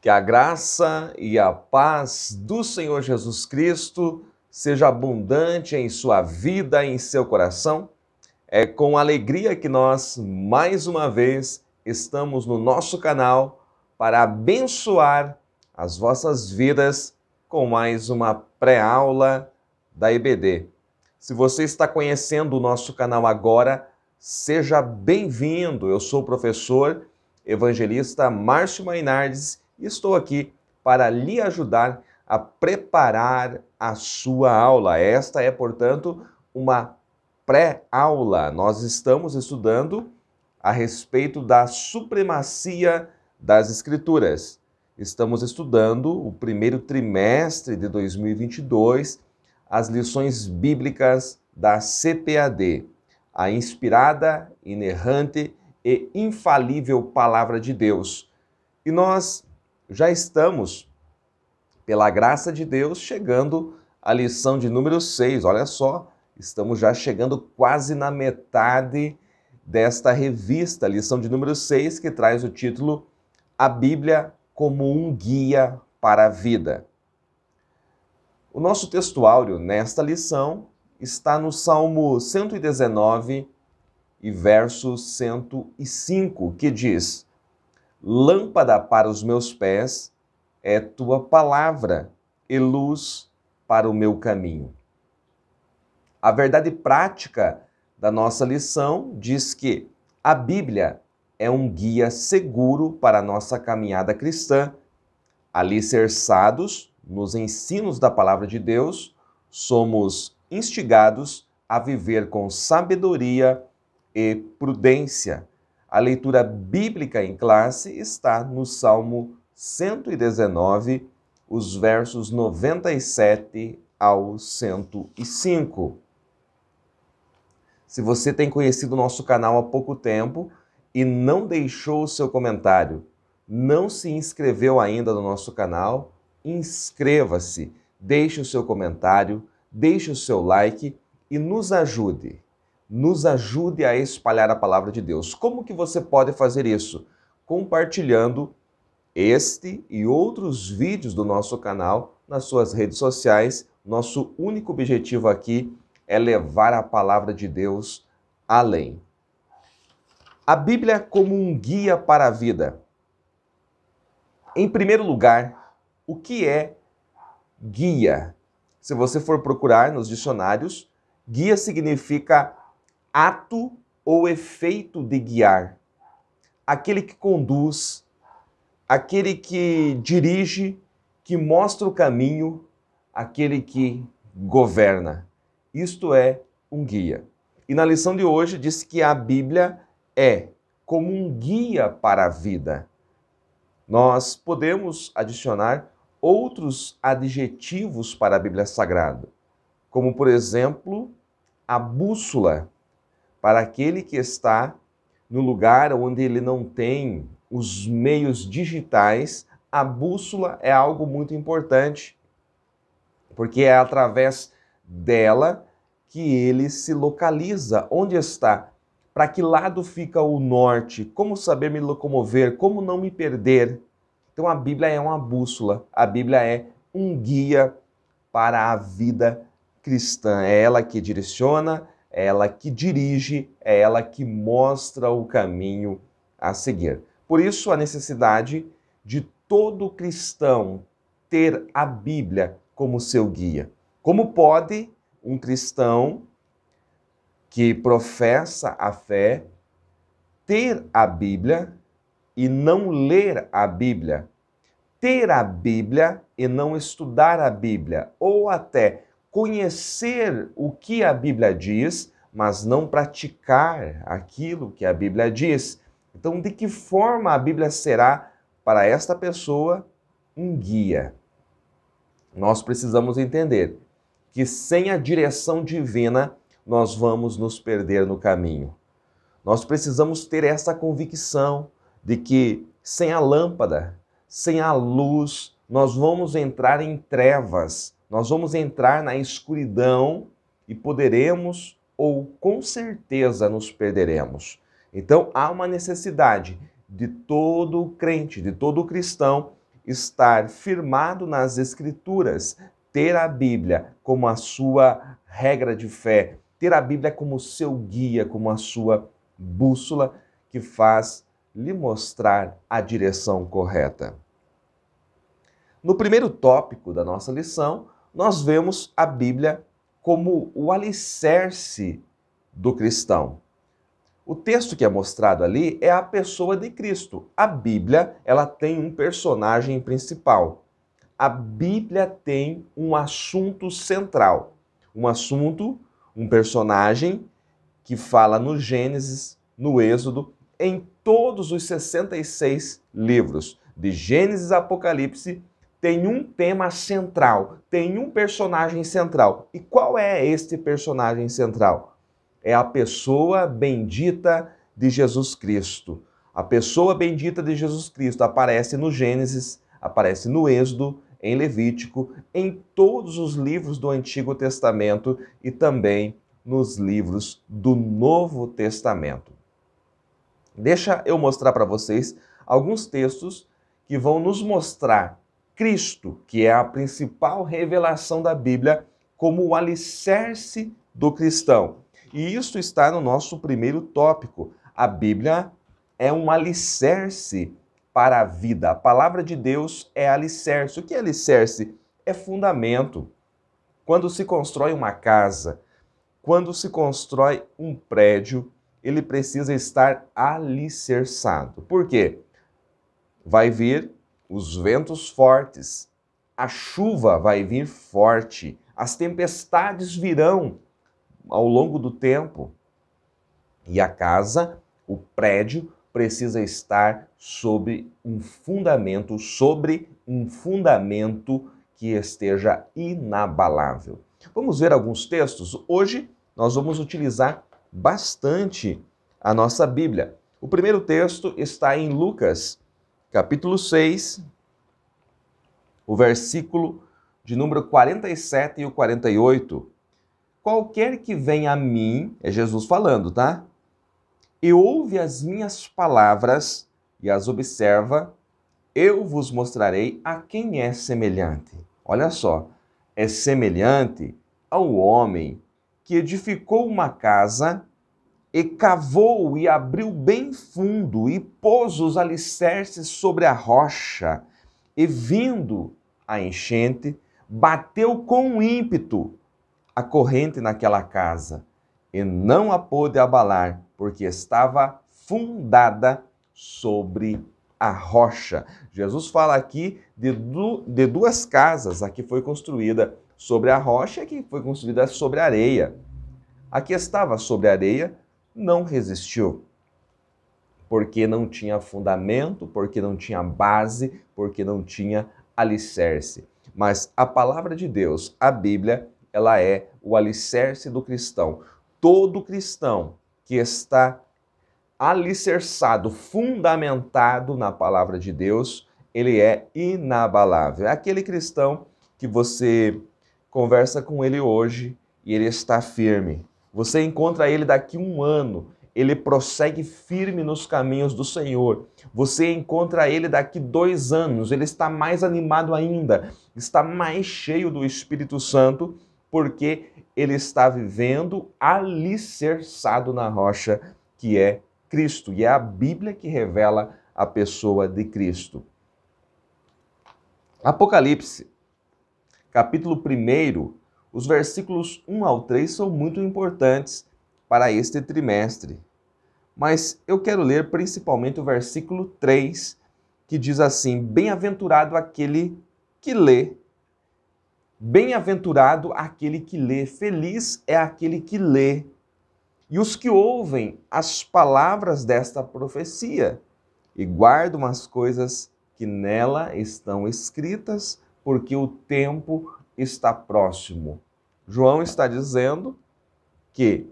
Que a graça e a paz do Senhor Jesus Cristo seja abundante em sua vida e em seu coração. É com alegria que nós, mais uma vez, estamos no nosso canal para abençoar as vossas vidas com mais uma pré-aula da EBD. Se você está conhecendo o nosso canal agora, seja bem-vindo. Eu sou o professor evangelista Márcio Mainardes e estou aqui para lhe ajudar a preparar a sua aula. Esta é, portanto, uma pré-aula. Nós estamos estudando a respeito da supremacia das Escrituras. Estamos estudando o primeiro trimestre de 2022, as lições bíblicas da CPAD, a inspirada, inerrante e infalível Palavra de Deus. E nós já estamos, pela graça de Deus, chegando à lição de número 6. Olha só, estamos já chegando quase na metade desta revista, lição de número 6, que traz o título A Bíblia como um guia para a vida. O nosso textuário nesta lição está no Salmo 119 e verso 105, que diz: Lâmpada para os meus pés é tua palavra e luz para o meu caminho. A verdade prática da nossa lição diz que a Bíblia é um guia seguro para a nossa caminhada cristã. Alicerçados nos ensinos da palavra de Deus, somos instigados a viver com sabedoria e prudência. A leitura bíblica em classe está no Salmo 119, os versos 97 ao 105. Se você tem conhecido o nosso canal há pouco tempo e não deixou o seu comentário, não se inscreveu ainda no nosso canal, inscreva-se, deixe o seu comentário, deixe o seu like e nos ajude. Nos ajude a espalhar a palavra de Deus. Como que você pode fazer isso? Compartilhando este e outros vídeos do nosso canal nas suas redes sociais. Nosso único objetivo aqui é levar a palavra de Deus além. A Bíblia como um guia para a vida. Em primeiro lugar, o que é guia? Se você for procurar nos dicionários, guia significa ato ou efeito de guiar. Aquele que conduz, aquele que dirige, que mostra o caminho, aquele que governa. Isto é um guia. E na lição de hoje diz que a Bíblia é como um guia para a vida. Nós podemos adicionar outros adjetivos para a Bíblia Sagrada, como, por exemplo, a bússola. Para aquele que está no lugar onde ele não tem os meios digitais, a bússola é algo muito importante, porque é através dela que ele se localiza, onde está, para que lado fica o norte, como saber me locomover, como não me perder. Então a Bíblia é uma bússola, a Bíblia é um guia para a vida cristã. É ela que direciona, é ela que dirige, é ela que mostra o caminho a seguir. Por isso, a necessidade de todo cristão ter a Bíblia como seu guia. Como pode um cristão que professa a fé ter a Bíblia e não ler a Bíblia? Ter a Bíblia e não estudar a Bíblia? Ou até conhecer o que a Bíblia diz, mas não praticar aquilo que a Bíblia diz. Então, de que forma a Bíblia será para esta pessoa um guia? Nós precisamos entender que sem a direção divina, nós vamos nos perder no caminho. Nós precisamos ter essa convicção de que sem a lâmpada, sem a luz, nós vamos entrar em trevas. Nós vamos entrar na escuridão e poderemos, ou com certeza nos perderemos. Então há uma necessidade de todo crente, de todo cristão, estar firmado nas Escrituras, ter a Bíblia como a sua regra de fé, ter a Bíblia como seu guia, como a sua bússola que faz lhe mostrar a direção correta. No primeiro tópico da nossa lição, nós vemos a Bíblia como o alicerce do cristão. O texto que é mostrado ali é a pessoa de Cristo. A Bíblia, ela tem um personagem principal. A Bíblia tem um assunto central. Um personagem que fala no Gênesis, no Êxodo, em todos os 66 livros. De Gênesis a Apocalipse, tem um tema central, tem um personagem central. E qual é este personagem central? É a pessoa bendita de Jesus Cristo. A pessoa bendita de Jesus Cristo aparece no Gênesis, aparece no Êxodo, em Levítico, em todos os livros do Antigo Testamento e também nos livros do Novo Testamento. Deixa eu mostrar para vocês alguns textos que vão nos mostrar Cristo, que é a principal revelação da Bíblia, como o alicerce do cristão. E isso está no nosso primeiro tópico. A Bíblia é um alicerce para a vida. A palavra de Deus é alicerce. O que é alicerce? É fundamento. Quando se constrói uma casa, quando se constrói um prédio, ele precisa estar alicerçado. Por quê? Vai vir os ventos fortes, a chuva vai vir forte, as tempestades virão ao longo do tempo. E a casa, o prédio, precisa estar sobre um fundamento que esteja inabalável. Vamos ver alguns textos? Hoje nós vamos utilizar bastante a nossa Bíblia. O primeiro texto está em Lucas, capítulo 6, o versículo de número 47 e o 48. Qualquer que venha a mim, é Jesus falando, tá? E ouve as minhas palavras e as observa, eu vos mostrarei a quem é semelhante. Olha só, é semelhante ao homem que edificou uma casa e cavou e abriu bem fundo e pôs os alicerces sobre a rocha. E vindo a enchente, bateu com ímpeto a corrente naquela casa, e não a pôde abalar, porque estava fundada sobre a rocha. Jesus fala aqui de duas casas, a que foi construída sobre a rocha e a que foi construída sobre a areia. A que estava sobre a areia não resistiu, porque não tinha fundamento, porque não tinha base, porque não tinha alicerce. Mas a palavra de Deus, a Bíblia, ela é o alicerce do cristão. Todo cristão que está alicerçado, fundamentado na palavra de Deus, ele é inabalável. É aquele cristão que você conversa com ele hoje e ele está firme. Você encontra ele daqui a um ano, ele prossegue firme nos caminhos do Senhor. Você encontra ele daqui 2 anos, ele está mais animado ainda, está mais cheio do Espírito Santo, porque ele está vivendo alicerçado na rocha, que é Cristo. E é a Bíblia que revela a pessoa de Cristo. Apocalipse, capítulo 1, os versículos 1 ao 3 são muito importantes para este trimestre. Mas eu quero ler principalmente o versículo 3, que diz assim: bem-aventurado aquele que lê. Bem-aventurado aquele que lê, feliz é aquele que lê, e os que ouvem as palavras desta profecia e guardam as coisas que nela estão escritas, porque o tempo está próximo. João está dizendo que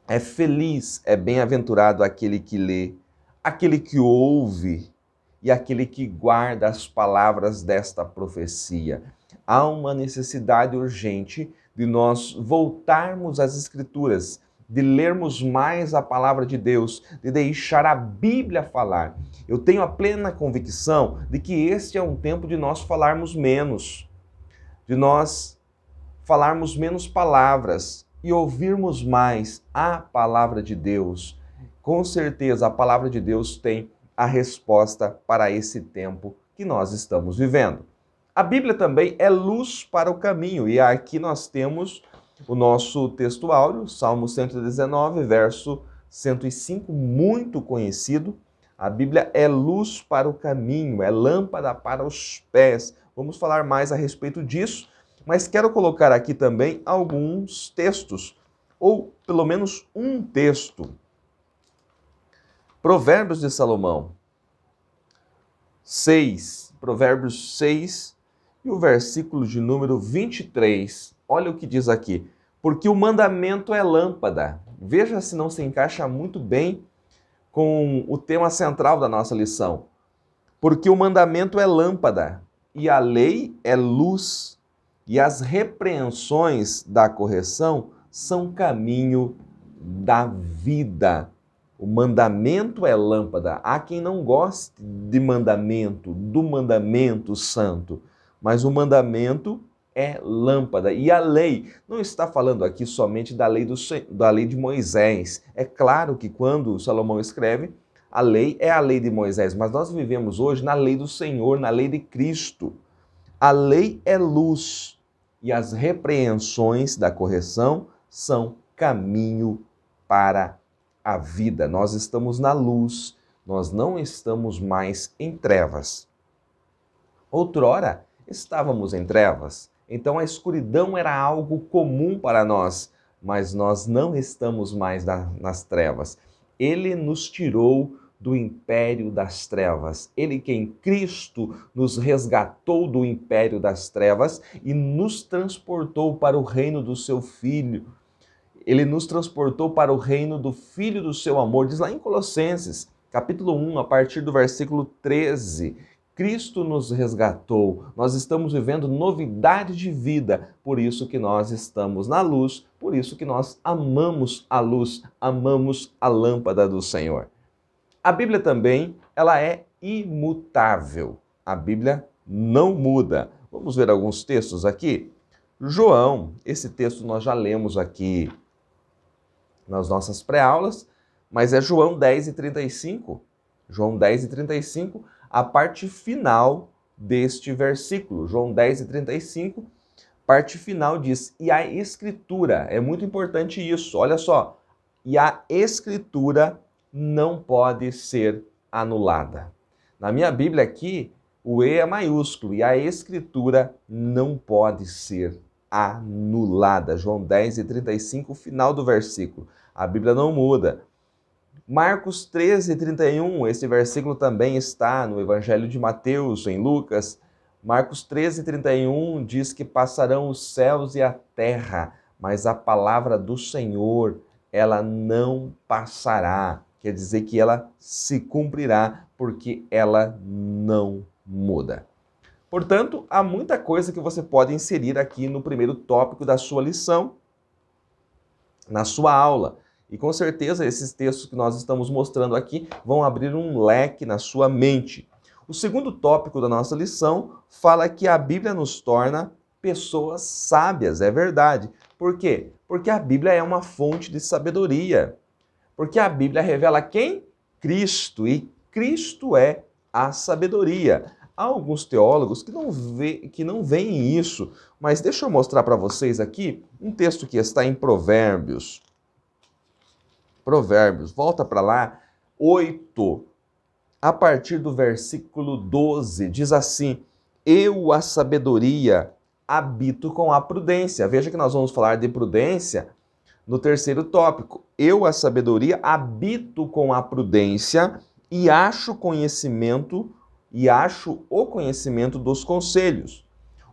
é feliz, é bem-aventurado aquele que lê, aquele que ouve e aquele que guarda as palavras desta profecia. Há uma necessidade urgente de nós voltarmos às Escrituras, de lermos mais a palavra de Deus, de deixar a Bíblia falar. Eu tenho a plena convicção de que este é um tempo de nós falarmos menos, de nós falarmos menos palavras e ouvirmos mais a palavra de Deus. Com certeza, a palavra de Deus tem a resposta para esse tempo que nós estamos vivendo. A Bíblia também é luz para o caminho, e aqui nós temos o nosso texto áureo, Salmo 119, verso 105, muito conhecido. A Bíblia é luz para o caminho, é lâmpada para os pés. Vamos falar mais a respeito disso, mas quero colocar aqui também alguns textos, ou pelo menos um texto. Provérbios de Salomão 6, Provérbios 6 e o versículo de número 23. Olha o que diz aqui. Porque o mandamento é lâmpada. Veja se não se encaixa muito bem com o tema central da nossa lição. Porque o mandamento é lâmpada e a lei é luz, e as repreensões da correção são caminho da vida. O mandamento é lâmpada. Há quem não goste de mandamento, do mandamento santo, mas o mandamento é lâmpada. E a lei, não está falando aqui somente da lei de Moisés. É claro que quando Salomão escreve, a lei é a lei de Moisés, mas nós vivemos hoje na lei do Senhor, na lei de Cristo. A lei é luz e as repreensões da correção são caminho para a vida. Nós estamos na luz, nós não estamos mais em trevas. Outrora, estávamos em trevas, então a escuridão era algo comum para nós, mas nós não estamos mais nas trevas. Ele nos tirou do império das trevas. Ele que em Cristo nos resgatou do império das trevas e nos transportou para o reino do seu Filho. Ele nos transportou para o reino do Filho do seu amor. Diz lá em Colossenses, capítulo 1, a partir do versículo 13. Cristo nos resgatou. Nós estamos vivendo novidade de vida. Por isso que nós estamos na luz. Por isso que nós amamos a luz. Amamos a lâmpada do Senhor. A Bíblia também, ela é imutável. A Bíblia não muda. Vamos ver alguns textos aqui? João, esse texto nós já lemos aqui nas nossas pré-aulas, mas é João 10:35. João 10:35, a parte final deste versículo. João 10:35, parte final diz, e a Escritura, é muito importante isso, olha só, e a Escritura não pode ser anulada. Na minha Bíblia aqui, o E é maiúsculo e a Escritura não pode ser anulada. João 10:35, final do versículo. A Bíblia não muda. Marcos 13:31, esse versículo também está no Evangelho de Mateus, em Lucas. Marcos 13:31 diz que passarão os céus e a terra, mas a palavra do Senhor, ela não passará. Quer dizer que ela se cumprirá, porque ela não muda. Portanto, há muita coisa que você pode inserir aqui no primeiro tópico da sua lição, na sua aula. E com certeza esses textos que nós estamos mostrando aqui vão abrir um leque na sua mente. O segundo tópico da nossa lição fala que a Bíblia nos torna pessoas sábias, é verdade. Por quê? Porque a Bíblia é uma fonte de sabedoria. Porque a Bíblia revela quem? Cristo, e Cristo é a sabedoria. Há alguns teólogos que não veem isso, mas deixa eu mostrar para vocês aqui um texto que está em Provérbios. Provérbios, volta para lá, 8, a partir do versículo 12, diz assim, eu, a sabedoria, habito com a prudência. Veja que nós vamos falar de prudência no terceiro tópico. Eu, a sabedoria, habito com a prudência e acho o conhecimento dos conselhos.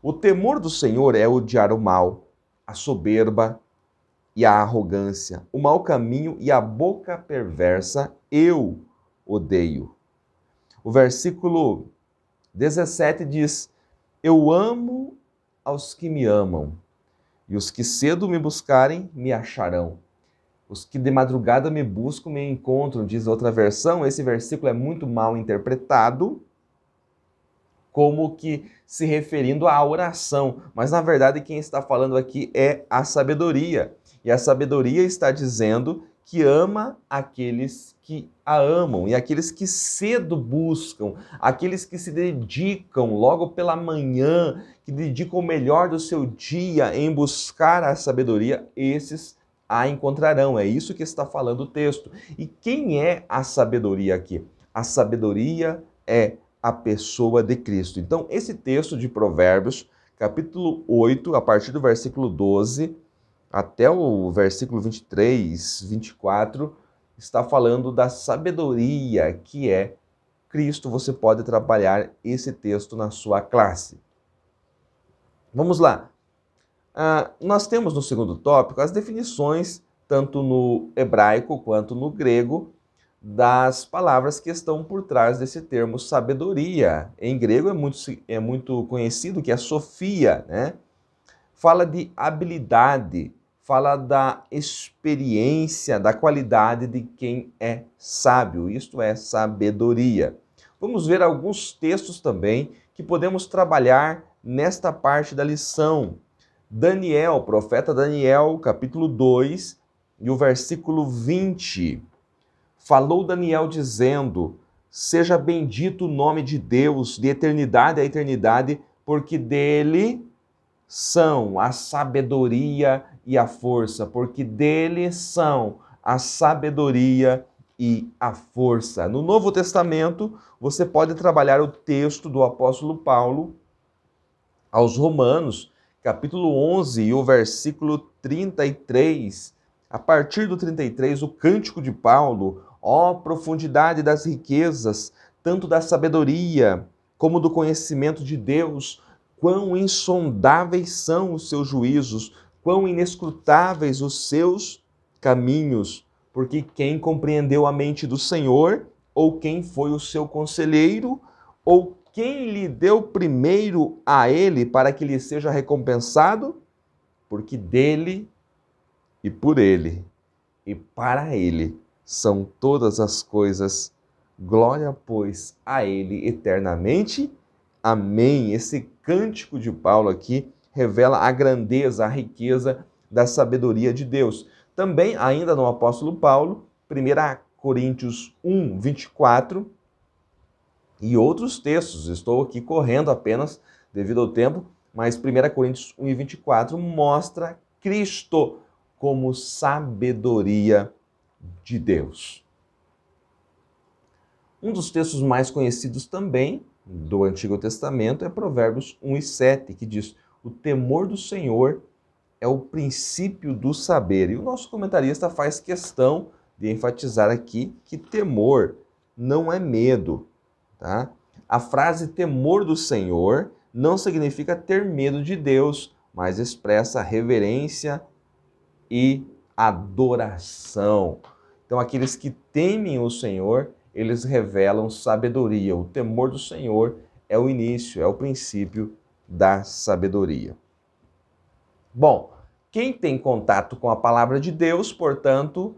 O temor do Senhor é odiar o mal, a soberba e a arrogância, o mau caminho e a boca perversa eu odeio. O versículo 17 diz, eu amo aos que me amam, e os que cedo me buscarem me acharão. Os que de madrugada me buscam me encontram, diz outra versão. Esse versículo é muito mal interpretado, como que se referindo à oração. Mas, na verdade, quem está falando aqui é a sabedoria. E a sabedoria está dizendo que ama aqueles que a amam e aqueles que cedo buscam, aqueles que se dedicam logo pela manhã, que dedicam o melhor do seu dia em buscar a sabedoria, esses a encontrarão. É isso que está falando o texto. E quem é a sabedoria aqui? A sabedoria é a pessoa de Cristo. Então, esse texto de Provérbios, capítulo 8, a partir do versículo 12 até o versículo 23, 24, está falando da sabedoria que é Cristo. Você pode trabalhar esse texto na sua classe. Vamos lá. Nós temos no segundo tópico as definições, tanto no hebraico quanto no grego, das palavras que estão por trás desse termo sabedoria. Em grego é muito conhecido que é Sofia, né? Fala de habilidade, fala da experiência, da qualidade de quem é sábio. Isto é sabedoria. Vamos ver alguns textos também que podemos trabalhar nesta parte da lição. Daniel, profeta Daniel, capítulo 2, e o versículo 20. Falou Daniel dizendo: seja bendito o nome de Deus, de eternidade a eternidade, porque dele são a sabedoria e a força, porque dele são a sabedoria e a força. No Novo Testamento, você pode trabalhar o texto do apóstolo Paulo aos Romanos, capítulo 11 e o versículo 33. A partir do 33, o cântico de Paulo: ó profundidade das riquezas, tanto da sabedoria como do conhecimento de Deus, quão insondáveis são os seus juízos, quão inescrutáveis os seus caminhos. Porque quem compreendeu a mente do Senhor, ou quem foi o seu conselheiro, ou quem lhe deu primeiro a ele para que lhe seja recompensado? Porque dele e por ele e para ele são todas as coisas. Glória, pois, a ele eternamente. Amém. Esse cântico de Paulo aqui revela a grandeza, a riqueza da sabedoria de Deus. Também, ainda no apóstolo Paulo, 1 Coríntios 1, 24, e outros textos. Estou aqui correndo apenas devido ao tempo, mas 1 Coríntios 1 e 24 mostra Cristo como sabedoria de Deus. Um dos textos mais conhecidos também do Antigo Testamento é Provérbios 1 e 7, que diz: o temor do Senhor é o princípio do saber. E o nosso comentarista faz questão de enfatizar aqui que temor não é medo, tá? A frase temor do Senhor não significa ter medo de Deus, mas expressa reverência e adoração. Então, aqueles que temem o Senhor, eles revelam sabedoria. O temor do Senhor é o início, é o princípio da sabedoria. Bom, quem tem contato com a palavra de Deus, portanto,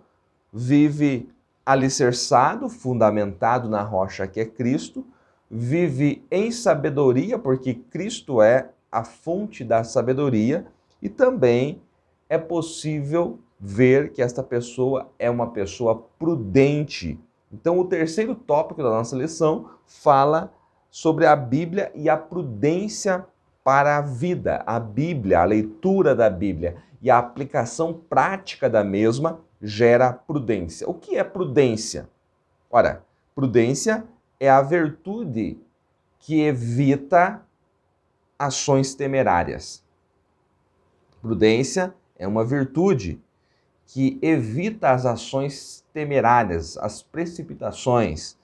vive alicerçado, fundamentado na rocha que é Cristo, vive em sabedoria, porque Cristo é a fonte da sabedoria, e também é possível ver que esta pessoa é uma pessoa prudente. Então, o terceiro tópico da nossa lição fala sobre a Bíblia e a prudência para a vida. A Bíblia, a leitura da Bíblia e a aplicação prática da mesma gera prudência. O que é prudência? Ora, prudência é a virtude que evita ações temerárias. Prudência é uma virtude que evita as ações temerárias, as precipitações.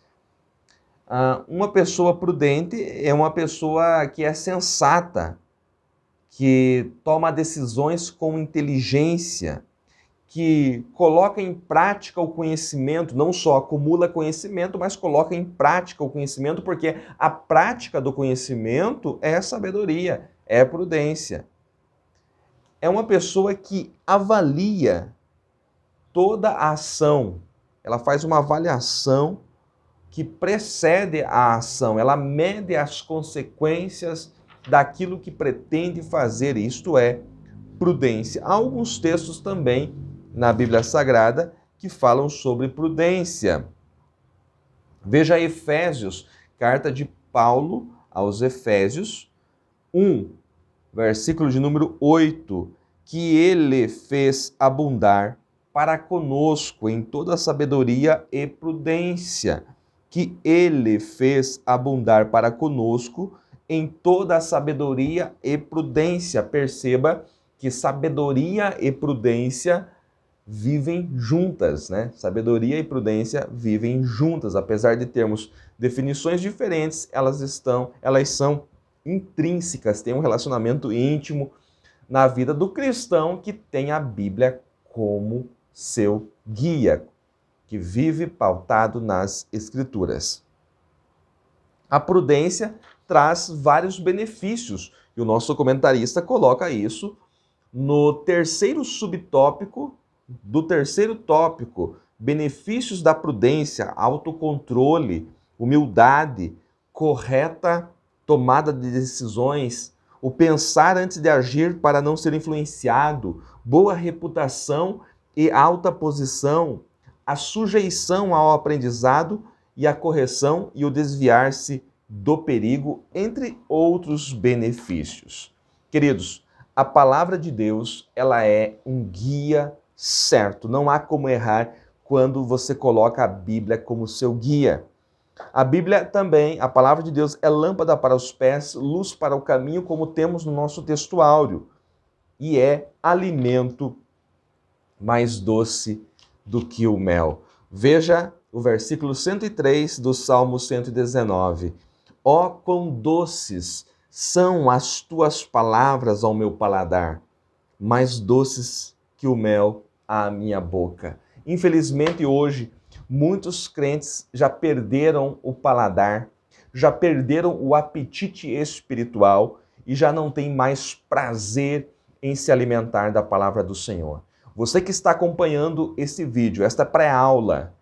Uma pessoa prudente é uma pessoa que é sensata, que toma decisões com inteligência, que coloca em prática o conhecimento, não só acumula conhecimento, mas coloca em prática o conhecimento, porque a prática do conhecimento é sabedoria, é prudência. É uma pessoa que avalia toda a ação, ela faz uma avaliação que precede a ação, ela mede as consequências daquilo que pretende fazer, isto é, prudência. Há alguns textos também na Bíblia Sagrada que falam sobre prudência. Veja Efésios, carta de Paulo aos Efésios 1, versículo de número 8, que ele fez abundar para conosco em toda sabedoria e prudência, que ele fez abundar para conosco em toda sabedoria e prudência. Perceba que sabedoria e prudência vivem juntas, né? Sabedoria e prudência vivem juntas, apesar de termos definições diferentes, elas são intrínsecas, têm um relacionamento íntimo na vida do cristão que tem a Bíblia como seu guia, que vive pautado nas Escrituras. A prudência traz vários benefícios, e o nosso comentarista coloca isso no terceiro subtópico do terceiro tópico: benefícios da prudência, autocontrole, humildade, correta tomada de decisões, o pensar antes de agir para não ser influenciado, boa reputação e alta posição, a sujeição ao aprendizado e a correção e o desviar-se do perigo, entre outros benefícios. Queridos, a palavra de Deus, ela é um guia certo. Não há como errar quando você coloca a Bíblia como seu guia. A Bíblia também, a palavra de Deus, é lâmpada para os pés, luz para o caminho, como temos no nosso texto áureo, e é alimento mais doce do que o mel. Veja o versículo 103 do Salmo 119. Ó, quão doces são as tuas palavras ao meu paladar, mais doces que o mel à minha boca. Infelizmente, hoje, muitos crentes já perderam o paladar, já perderam o apetite espiritual e já não têm mais prazer em se alimentar da palavra do Senhor. Você que está acompanhando esse vídeo, esta pré-aula,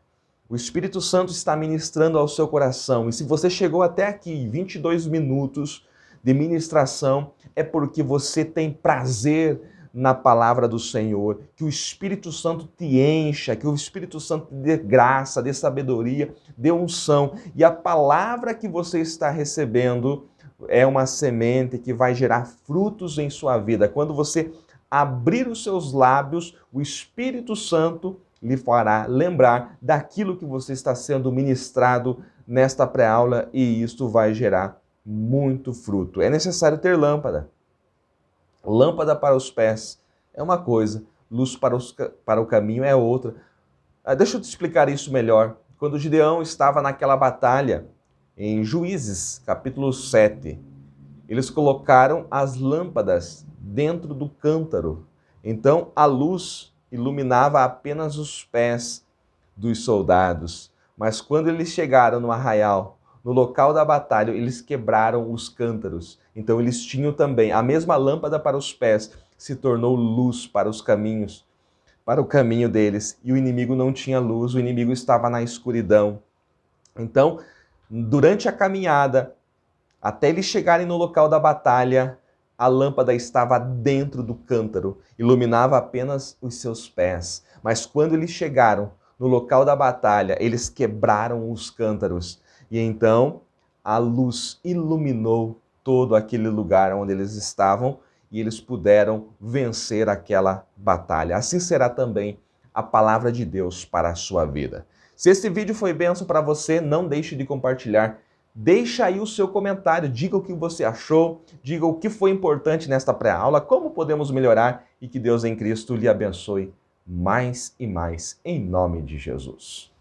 o Espírito Santo está ministrando ao seu coração. E se você chegou até aqui, 22 minutos de ministração, é porque você tem prazer na palavra do Senhor, que o Espírito Santo te encha, que o Espírito Santo te dê graça, dê sabedoria, dê unção. E a palavra que você está recebendo é uma semente que vai gerar frutos em sua vida. Quando você abrir os seus lábios, o Espírito Santo lhe fará lembrar daquilo que você está sendo ministrado nesta pré-aula, e isto vai gerar muito fruto. É necessário ter lâmpada. Lâmpada para os pés é uma coisa, luz para o caminho é outra. Deixa eu te explicar isso melhor. Quando Gideão estava naquela batalha, em Juízes, capítulo 7, eles colocaram as lâmpadas dentro do cântaro. Então a luz iluminava apenas os pés dos soldados. Mas quando eles chegaram no arraial, no local da batalha, eles quebraram os cântaros. Então eles tinham também a mesma lâmpada para os pés, se tornou luz para os caminhos, para o caminho deles. E o inimigo não tinha luz, o inimigo estava na escuridão. Então, durante a caminhada, até eles chegarem no local da batalha, a lâmpada estava dentro do cântaro, iluminava apenas os seus pés. Mas quando eles chegaram no local da batalha, eles quebraram os cântaros. E então a luz iluminou todo aquele lugar onde eles estavam e eles puderam vencer aquela batalha. Assim será também a palavra de Deus para a sua vida. Se esse vídeo foi bênção para você, não deixe de compartilhar. Deixa aí o seu comentário, diga o que você achou, diga o que foi importante nesta pré-aula, como podemos melhorar, e que Deus em Cristo lhe abençoe mais e mais, em nome de Jesus.